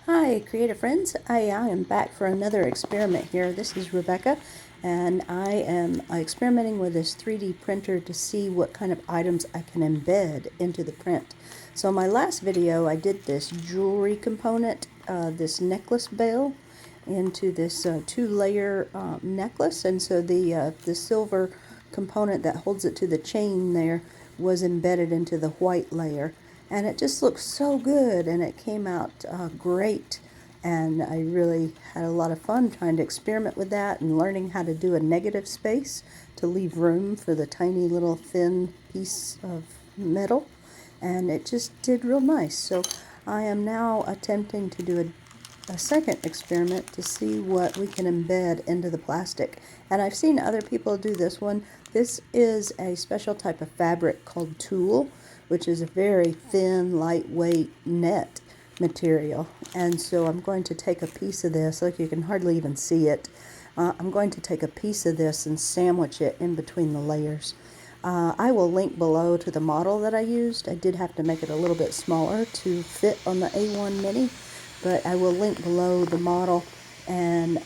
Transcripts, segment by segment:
Hi creative friends, I am back for another experiment here. This is Rebecca and I am experimenting with this 3D printer to see what kind of items I can embed into the print. So in my last video I did this jewelry component, this necklace bell into this two-layer necklace, and so the silver component that holds it to the chain there was embedded into the white layer, and it just looks so good, and it came out great. And I really had a lot of fun trying to experiment with that and learning how to do a negative space to leave room for the tiny little thin piece of metal, and it just did real nice. So I am now attempting to do a second experiment to see what we can embed into the plastic. And I've seen other people do this one. This is a special type of fabric called Tulle, which is a very thin, lightweight net material. And so I'm going to take a piece of this, like you can hardly even see it. I'm going to take a piece of this and sandwich it in between the layers. I will link below to the model that I used. I did have to make it a little bit smaller to fit on the A1 Mini, but I will link below the model. And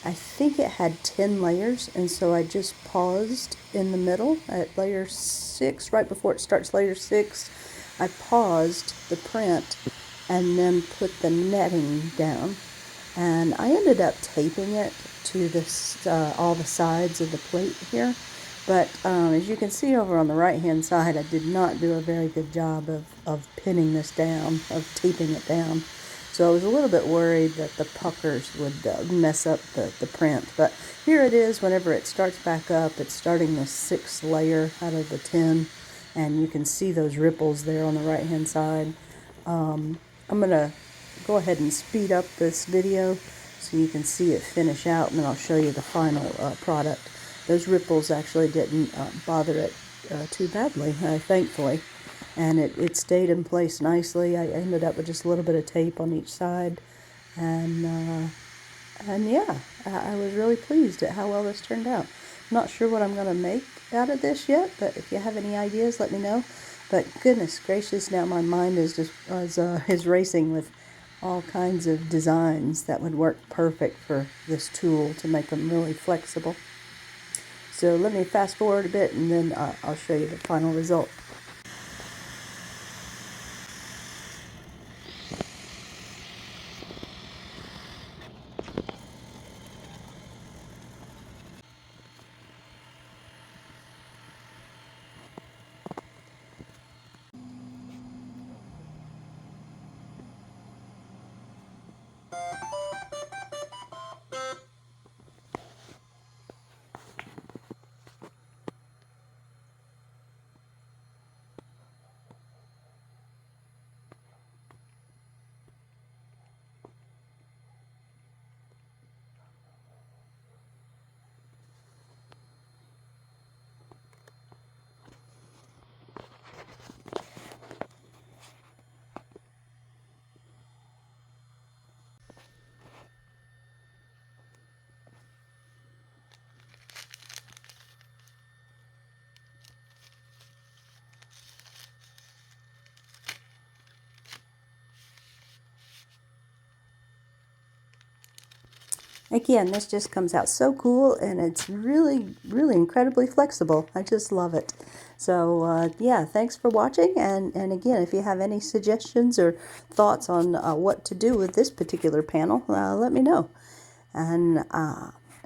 I think it had 10 layers, and so I just paused in the middle at layer 6, right before it starts layer 6. I paused the print and then put the netting down, and I ended up taping it to this all the sides of the plate here. But as you can see over on the right hand side, I did not do a very good job of pinning this down, of taping it down. So I was a little bit worried that the puckers would mess up the print. But here it is. Whenever it starts back up, it's starting the 6th layer out of the 10. And you can see those ripples there on the right hand side. I'm going to go ahead and speed up this video so you can see it finish out, and then I'll show you the final product. Those ripples actually didn't bother it too badly, thankfully. And it stayed in place nicely. I ended up with just a little bit of tape on each side. And yeah, I was really pleased at how well this turned out. I'm not sure what I'm going to make out of this yet, but if you have any ideas, let me know. But goodness gracious, now my mind is is racing with all kinds of designs that would work perfect for this tool to make them really flexible. So let me fast forward a bit, and then I'll show you the final result. Again, this just comes out so cool, and it's really, really incredibly flexible. I just love it. So yeah, thanks for watching, and again, if you have any suggestions or thoughts on what to do with this particular panel, let me know. And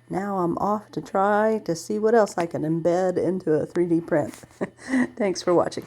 now I'm off to try to see what else I can embed into a 3D print. Thanks for watching.